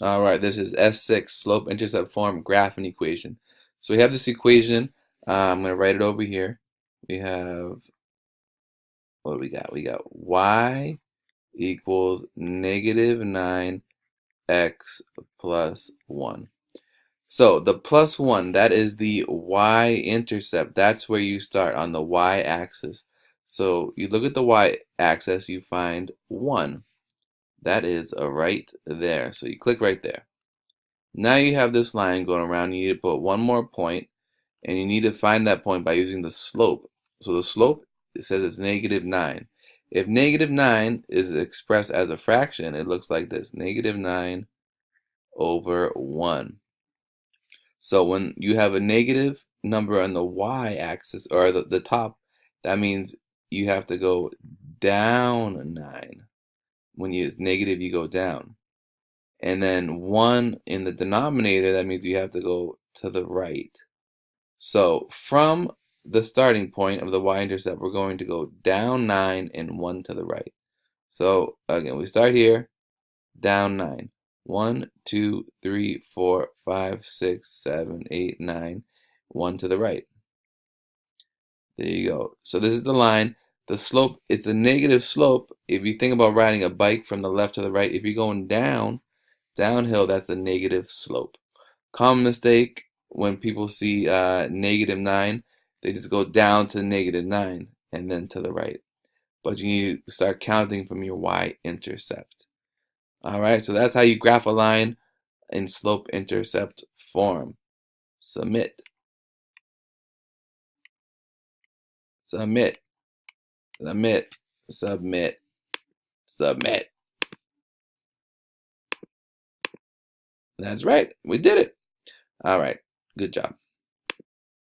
All right, this is S6 slope-intercept form graphing equation. So we have this equation. I'm going to write it over here. We have, what do we got? We got y equals negative 9x plus 1. So the plus 1, that is the y-intercept. That's where you start on the y-axis. So you look at the y-axis, you find 1. That is right there. So you click right there. Now you have this line going around. You need to put one more point, and you need to find that point by using the slope. So the slope, it says it's negative 9. If negative 9 is expressed as a fraction, it looks like this, negative 9 over 1. So when you have a negative number on the y-axis, or the top, that means you have to go down 9. When it's negative, you go down. And then 1 in the denominator, that means you have to go to the right. So from the starting point of the y-intercept, we're going to go down 9 and 1 to the right. So again, we start here, down 9. 1, 2, 3, 4, 5, 6, 7, 8, 9. 1 to the right. There you go. So this is the line. The slope, it's a negative slope. If you think about riding a bike from the left to the right, if you're going downhill, that's a negative slope. Common mistake when people see negative 9, they just go down to negative 9 and then to the right. But you need to start counting from your y-intercept. All right, so that's how you graph a line in slope-intercept form. Submit, submit, submit, submit, submit. That's right, we did it. All right, good job.